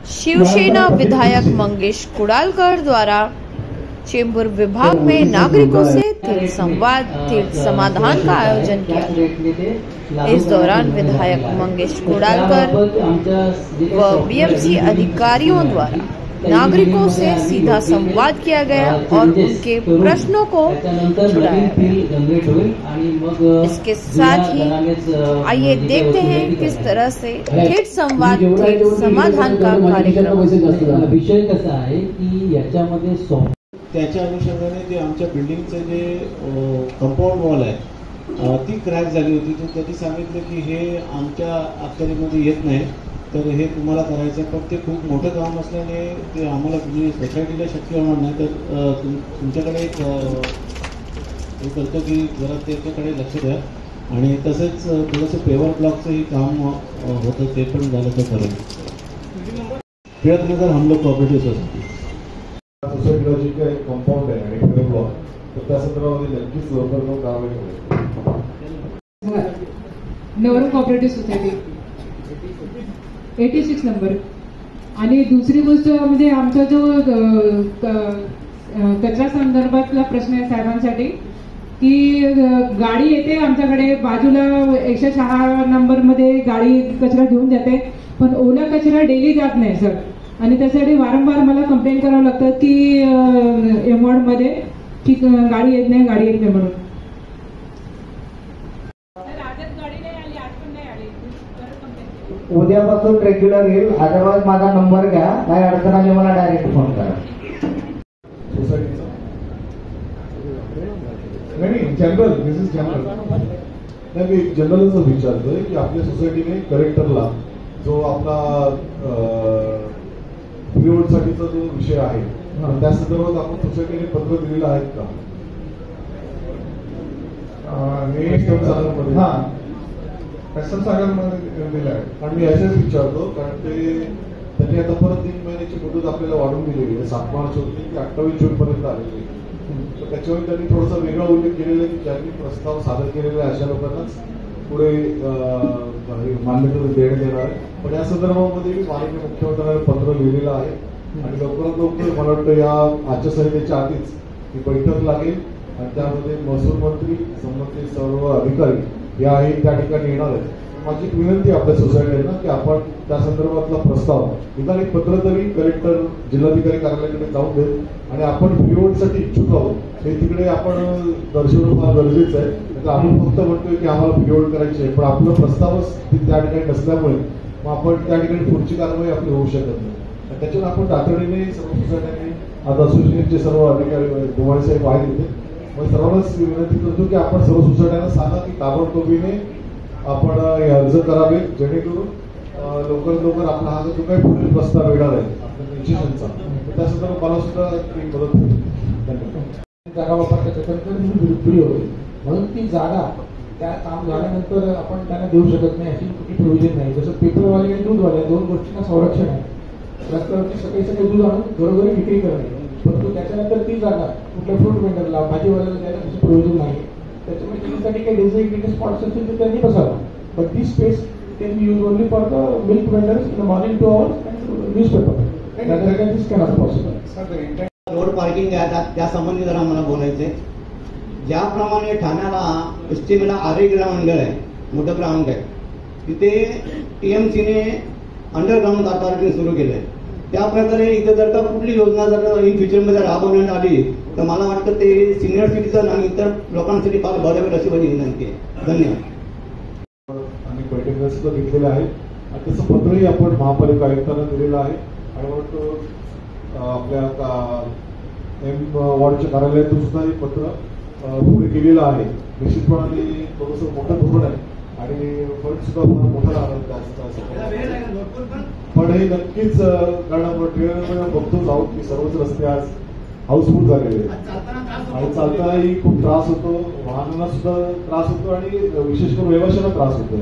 शिवसेना विधायक मंगेश कुडालकर द्वारा चेंबूर विभाग में नागरिकों से थेट संवाद थेट समाधान का आयोजन किया। इस दौरान विधायक मंगेश कुडालकर व बीएमसी अधिकारियों द्वारा नागरिकों से सीधा संवाद किया गया और उनके प्रश्नों को छुड़ाया गया। इसके साथ ही आइए देखते हैं किस तरह से थेट संवाद थेट समाधान का कार्यक्रम। विषय कसा आहे की याच्यामध्ये त्याच्या अनुषंगाने जे आमच्या बिल्डिंगचे जे कंपाऊंड वॉल आहे ती क्रॅक झाली होती, तर त्यांनी सांगितलं की हे आमच्या अखत्यारीमध्ये येत नाही, तर हे तुम्हाला करायचं आहे, पण ते खूप मोठं काम असल्याने ते आम्हाला तुम्ही सोसायटीला शक्य होणार नाही, तर तुमच्याकडे एक हे करतो की जरा त्याच्याकडे लक्ष द्या आणि तसंच थोडंसं पेवर ब्लॉकचंही काम होतं, ते पण झालं तर खरं। टिळकनगर हम लोग कोऑपरेटिव्ह सोसायटीला जे काही कंपाऊंड आहे आणि पेवर ब्लॉक, तर त्या संदर्भामध्ये नक्कीच लवकर कारवाई होईल। Navrang cooperative society 86 number. आणि दुसरी गोष्ट म्हणजे आमचा जो कचरा संदर्भातला प्रश्न आहे साहेबांसाठी की गाडी येते आमच्याकडे बाजूला 106 नंबर मध्ये गाडी कचरा घेऊन जाते, पण ओला कचरा डेली जात नाही सर, आणि त्यासाठी वारंवार मला कंप्लेंट करावं लागतं की एमवॉर्ड मध्ये की गाडी येत नाही म्हणून। उद्यापासून रेग्युलर येईल, अदरवाइज माझा नंबर घ्या, काय अडचण आली मला डायरेक्ट फोन करा। नाही जनरल, दिस इज जनरल। नाही मी जनरलच विचारतोय की आपल्या सोसायटीने कलेक्टरला जो आपला फ्रीहोल्डसाठीचा जो विषय आहे त्या संदर्भात आपण सोसायटीने पत्र दिलेलं आहेत का? कस्टम सागरमध्ये दिलं आहे, आणि मी याच्याच विचारतो कारण त्यांनी आता परत 3 महिन्याची मुदत आपल्याला वाढवून दिलेली आहे, 7 मार्च होती की 28 जून पर्यंत आलेली आहे, तर त्याच्यावर त्यांनी थोडासा वेगळा उल्लेख केलेला आहे की ज्यांनी प्रस्ताव सादर केलेला आहे अशा लोकांनाच पुढे मान्यता देण्यात येणार आहे। पण या संदर्भामध्ये माननीय मुख्यमंत्र्यांना पत्र लिहिलेलं आहे आणि लवकरात लवकर मला वाटतं या आचारसंहितेच्या आधीच ही बैठक लागेल आणि त्यामध्ये महसूल मंत्री संबंधित सर्व अधिकारी या त्या ठिकाणी येणार आहेत। माझी एक विनंती आपल्या सोसायटीला की आपण त्या संदर्भातला प्रस्ताव निदान एक पत्र तरी कलेक्टर जिल्हाधिकारी कार्यालयाकडे जाऊन देत आणि आपण फ्रीहोल्डसाठी इच्छुक आहोत हे तिकडे आपण दर्शवणं फार गरजेचं आहे। तर आपण फक्त म्हणतोय की आम्हाला फ्रीहोल्ड करायची आहे, पण आपला प्रस्तावच त्या ठिकाणी नसल्यामुळे मग आपण त्या ठिकाणी पुढची कारवाई आपली होऊ शकत नाही। त्याच्यावर आपण तातडीने सर्व सोसायट्यांनी आता असोसिएशनचे सर्व अधिकारी गोवाळे साहेब आहेत इथे, मग सर्वांनाच विनंती करतो की आपण सर्व सोसायट्यांना सांगा की ताबडतोबीने आपण हे अर्ज करावे, जेणेकरून लवकरात लवकर आपला हा जो काही पुढील प्रस्ताव येणार आहे आपल्या रजिस्ट्रेशनचा त्या संदर्भात मला सुद्धा एक मदत होईल। धन्यवाद। जागा वापरण्याची होईल म्हणून ती जागा त्या काम झाल्यानंतर आपण त्यांना देऊ शकत नाही अशी कुठली प्रोव्हिजन नाही। जसं पेपरवाले आणि दूधवाले 2 गोष्टींना संरक्षण आहे, रस्त्यावरती सकाळी दूध आणून घरोघरी विक्री करणे, परंतु त्याच्यानंतर ती जागा कुठल्या फ्रूट वेंडरला भाजीवाल्याला द्यायला त्याची प्रोव्हिजन नाही। त्याच्यामुळे त्याच्यासाठी काही डेझिग्नेटेड स्पॉट्स असतील तर त्यांनी बसावं, but the space can be use only for the milk vendors in the morning 2 hours and newspaper. This can not possible. Road parking आहे त्या संबंधी जरा मला बोलायचंय। ज्याप्रमाणे ठाण्याला पश्चिमेला आरे क्रीडा मंडळ आहे, मोठं ग्राउंड आहे, तिथे टीएमसीने अंडरग्राऊंड कार पार्किंग सुरू केलं आहे, त्या प्रकारे इथे जर का कुठली योजना जर इन फ्युचरमध्ये राबवण्यात आली तर मला वाटतं ते सिनियर सिटीजन आणि इतर लोकांसाठी फार बरोबर अशी माझी विनंती आहे। धन्यवाद। आणि बैठका सुद्धा घेतलेल्या आहेत आणि तसं पत्रही आपण महापालिका आयुक्तांना दिलेलं आहे आणि वाटतं आपल्या वॉर्डच्या कार्यालयातून सुद्धा हे पत्र पुढे केलेलं आहे। निश्चितपणाने थोडंसं मोठं धोरण आहे आणि फंड सुद्धा मोठा लागणार, पण हे नक्कीच कारण आपण बघतोच आहोत की सर्वच रस्ते आज हाऊसफुल झालेले आहेत आणि चालतानाही खूप त्रास होतो, वाहनांना सुद्धा त्रास होतो आणि विशेष करून रहिवाशांना त्रास होतो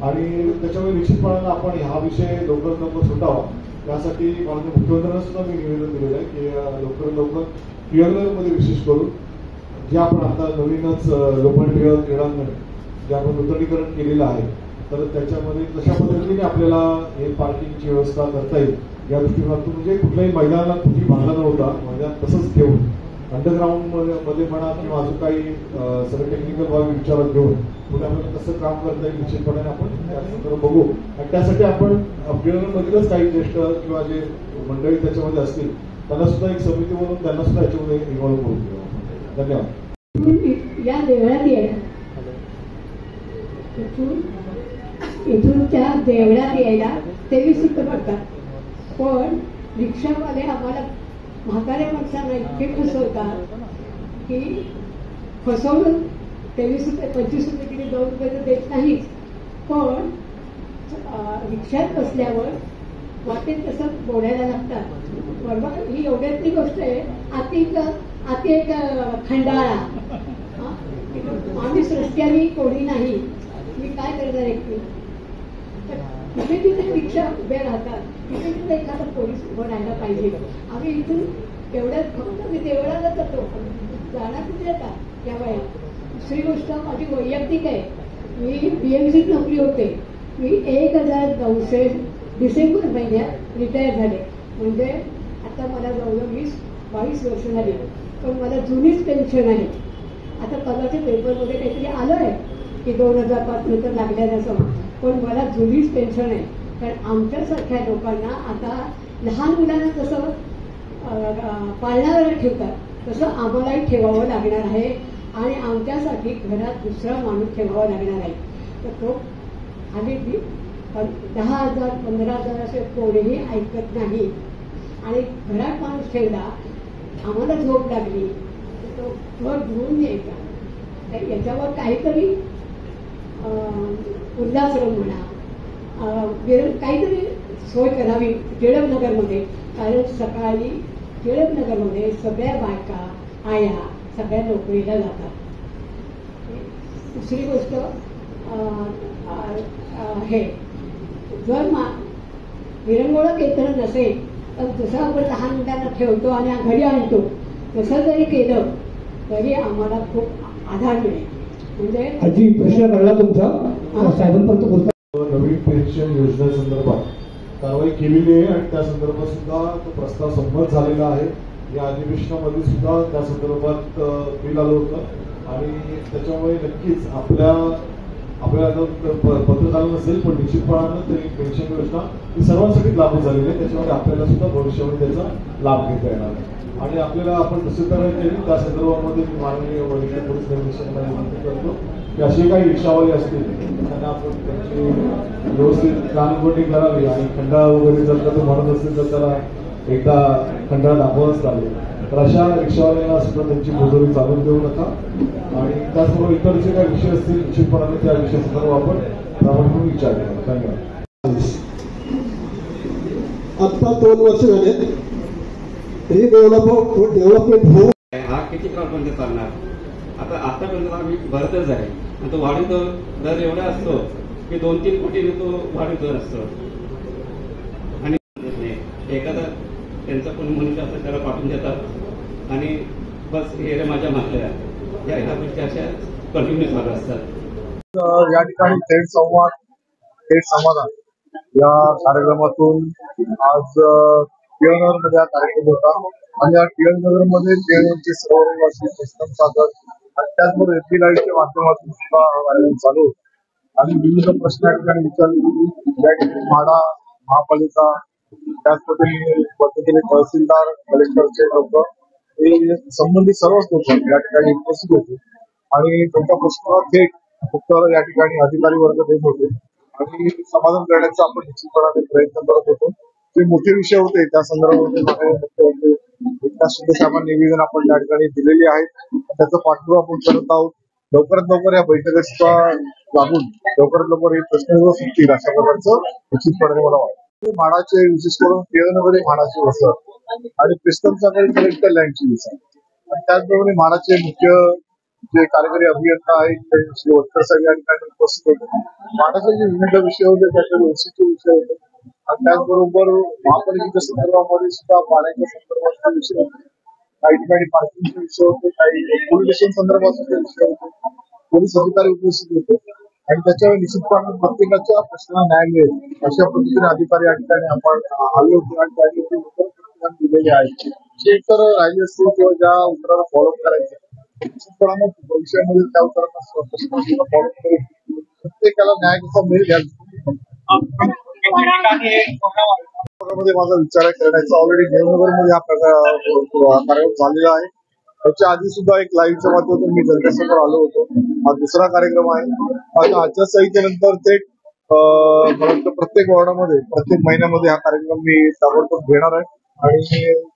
आणि त्याच्यामुळे निश्चितपणाने आपण हा विषय लवकरात लवकर सुटावा यासाठी माननीय मुख्यमंत्र्यांना सुद्धा मी निवेदन दिलेलं आहे की लवकरात लवकर टिळकनगरमध्ये विशेष करून जे आपण आता नवीनच लोकल टिळक क्रीडांगण जे आपण नूतनीकरण केलेलं आहे तर त्याच्यामध्ये कशा पद्धतीने आपल्याला हे पार्किंगची व्यवस्था करता येईल या दृष्टिकोनातून म्हणजे कुठल्याही मैदानाला कुठली बांधला नव्हता, मैदान तसंच ठेवून अंडरग्राऊंड मध्ये म्हणा किंवा अजून काही सगळं टेक्निकल बाबी विचारात घेऊन पुढे आपल्याला कसं काम करता येईल निश्चितपणे आपण त्यानंतर बघू. आणि त्यासाठी आपण मधीलच काही ज्येष्ठ किंवा जे मंडळी त्याच्यामध्ये असतील त्यांना सुद्धा एक समिती म्हणून त्यांना सुद्धा याच्यामध्ये इन्व्हॉल्व्ह करून घेऊ. धन्यवाद. या देवळात येणं, इथून त्या देवळात यायला 23 रुपये पडतात, पण रिक्षावाले आम्हाला म्हाताऱ्या माणसांना इतके फसवतात की फसवून 23 रुपये 25 रुपये किती 2 रुपये तर देत नाहीच, पण रिक्षात बसल्यावर वाटेत तसं बोलायला लागतात. बरोबर, ही एवढ्यातली गोष्ट आहे. आती एक खंडाळा, माणूस रस्त्याने कोणी नाही, मी काय करणार एकटी. तिथे तिथे रिक्षा उभ्या राहतात, तिथे तिथे एखादा पोलीस उभं राहायला पाहिजे. आम्ही इथून तेवढ्यात फक्त मी देवळाला जातो, जाणार कुठे आता त्या वयात. दुसरी गोष्ट माझी वैयक्तिक आहे. मी BMCत नोकरी होते. मी 1900 डिसेंबर महिन्यात रिटायर झाले, म्हणजे आता मला जवळजवळ 22 वर्ष झाली, पण मला जुनीच पेन्शन आहे. आता कदाचित पेपरमध्ये काहीतरी आलं आहे की 2005 नंतर लागल्यानं असं, पण मला जुनीच पेन्शन आहे. कारण आमच्यासारख्या लोकांना आता लहान मुलांना जसं पाळणाघरात ठेवतात तसं आम्हालाही ठेवावं लागणार आहे, आणि आमच्यासाठी घरात दुसरा माणूस ठेवावा लागणार आहे. तर तो आणि 10,000 15,000 असे कोणीही ऐकत नाही, आणि घरात माणूस ठेवला, आम्हाला झोप लागली तर तो घर धुवून यायचा. तर याच्यावर काहीतरी उल्हासरम म्हणा, काहीतरी सोय करावी टिळकनगरमध्ये. कारण सकाळी टिळकनगरमध्ये सगळ्या बायका आया सगळ्या नोकरीला जातात. दुसरी गोष्ट हे जर विरंगुळा केंद्र नसेल तर जसं आपण लहान मुलांना ठेवतो आणि घरी आणतो तसं जरी केलं तरी आम्हाला खूप आधार मिळेल. म्हणजे आजी प्रश्न कळला तुमचा, साहेबांपर्यंत बोलता. नवीन पेन्शन योजनेसंदर्भात कारवाई केलेली आहे आणि त्या संदर्भात सुद्धा तो प्रस्ताव संमत झालेला आहे. या अधिवेशनामध्ये सुद्धा त्या संदर्भात बिल आलं होतं आणि त्याच्यामुळे नक्कीच आपल्याला पत्र झालं नसेल पण निश्चितपणानं तरी पेन्शन योजना ही सर्वांसाठी लागू झालेली आहे. त्याच्यामुळे आपल्याला सुद्धा भविष्यामध्ये त्याचा लाभ घेता येणार आहे. आणि आपल्याला आपण तसे तयारी केली त्या संदर्भामध्ये मी माननीय वरिष्ठ पोलीस निरीक्षकांना विनंती करतो की असे काही रिक्षावाले असतील त्यांना आपण त्यांची व्यवस्थित कानउघडणी करावी आणि खंडाळा वगैरे जर का तो म्हणत असतील तर त्याला एकदा खंडाळा दाखवावंच लागेल. तर अशा रिक्षावाल्यांना सुद्धा त्यांची मजुरी चालून देऊ नका. आणि त्याचबरोबर इतर जे काही विषय असतील निश्चितपणाने त्या विषयासंदर्भात आपण प्रामुख्याने विचार करू. धन्यवाद. आता 2 वर्ष झाले हे डेव्हलपमेंट होऊ हा किती काळपर्यंत चालणार. आता आतापर्यंत आम्ही भरतच आहे आणि तो वाढीव दर एवढा असतो की 2-3 कोटीने तो वाढीव दर असतो. आणि एखादा त्यांचा पण मनुष्य असं त्याला पाठवून देतात आणि बस हे माझ्या मागल्या या गोष्टी अशा कंटिन्यू चालू असतात. या ठिकाणी थेट समाधान या कार्यक्रमातून आज टिळकनगरमध्ये हा कार्यक्रम होता आणि या टिळकनगरमध्ये टिळकनगरचे सर्व रहिवासी प्रश्न सादर आणि त्याचबरोबर एपी लाईव्हच्या माध्यमातून सुद्धा आयोजन चालू होतं आणि विविध प्रश्न या ठिकाणी विचारले गेले. या ठिकाणी म्हाडा महापालिका त्याच पद्धतीने तहसीलदार कलेक्टरचे लोक हे संबंधित सर्वच लोक या ठिकाणी उपस्थित होते आणि त्यांच्या प्रश्नाला थेट उत्तर या ठिकाणी अधिकारी वर्ग देत होते आणि समाधान करण्याचा आपण निश्चितपणाने प्रयत्न करत होतो. जे मोठे विषय होते त्या संदर्भामध्ये मुख्यमंत्री एकनाथ शिंदे साहेबांनी निवेदन आपण त्या ठिकाणी दिलेले आहेत. त्याचा पाठपुरावा आपण करत आहोत. लवकरात लवकर या बैठकीचा लागून लवकरात लवकर हे प्रश्न सुटतील अशा प्रकारचं निश्चितपणे मला वाटतं. म्हाडाचे विशेष करून टिळकनगर म्हाडाचे वसर आणि क्रिस्टमसागर कलेक्टर लँडची विसर आणि त्याचप्रमाणे म्हाडाचे मुख्य जे कार्यकारी अभियंता आहेत श्री वटकर साहेब या ठिकाणी उपस्थित होते. म्हाडाचे जे विविध विषय होते त्याच्यावर ओसीचे विषय होते आणि त्याचबरोबर महापालिकेच्या संदर्भामध्ये सुद्धा पाण्याच्या संदर्भातले विषय होते. काही ठिकाणी पार्किंगचे विषय होते, काही पोलिस स्टेशन संदर्भात विषय होते. पोलीस अधिकारी उपस्थित होते आणि त्याच्यावर निश्चितपणे प्रत्येकाच्या प्रश्नाला न्याय मिळेल अशा पद्धतीने अधिकारी या ठिकाणी आपण आले होते आणि त्यांनी ते उत्तर दिलेले आहेत. जे उत्तर राहिले असतील किंवा ज्या उत्तराला फॉलोअप करायचे निश्चितपणे भविष्यामध्ये त्या उत्तरांना फॉलोअप करेल. प्रत्येकाला न्याय कसा मिळेल मध्ये माझा विचार करण्याचा ऑलरेडी देवनगरमध्ये हा कार्यक्रम झालेला आहे. त्याच्या आधी सुद्धा एक लाईव्हच्या माध्यमातून मी जनतेसमोर आलो होतो. हा दुसरा कार्यक्रम आहे. आता आचारसंहितेनंतर थेट मला वाटतं प्रत्येक वॉर्डामध्ये प्रत्येक महिन्यामध्ये हा कार्यक्रम मी ताबडतोब घेणार आहे आणि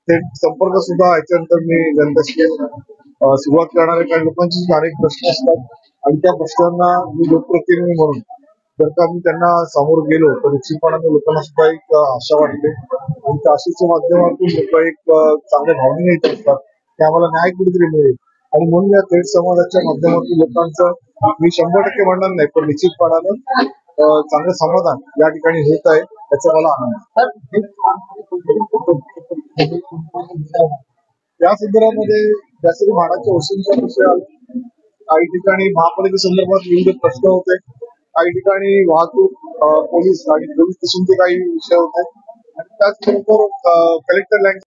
थेट संपर्क सुद्धा याच्यानंतर मी जनतेशी सुरुवात करणार आहे. कारण लोकांचे अनेक प्रश्न असतात आणि त्या प्रश्नांना मी लोकप्रतिनिधी म्हणून जर का मी त्यांना समोर गेलो तर निश्चितपणाने लोकांना सुद्धा एक आशा वाटते आणि त्या आशेच्या माध्यमातून लोक एक चांगल्या भावनेने येत असतात की आम्हाला न्याय कुठेतरी मिळेल. आणि म्हणून या थेट समाजाच्या माध्यमातून लोकांचं मी 100% म्हणणार नाही पण निश्चितपणानं चांगलं समाधान या ठिकाणी होत आहे त्याचा मला आनंद आहे. या संदर्भामध्ये ज्यासाठी म्हाडाच्या वसुलीचा विषय आला, काही ठिकाणी महापालिकेसंदर्भात विविध प्रश्न होते, काही ठिकाणी वाहतूक पोलीस आणि पोलीस स्टेशनचे काही विषय होते आणि त्याचबरोबर कलेक्टर लँड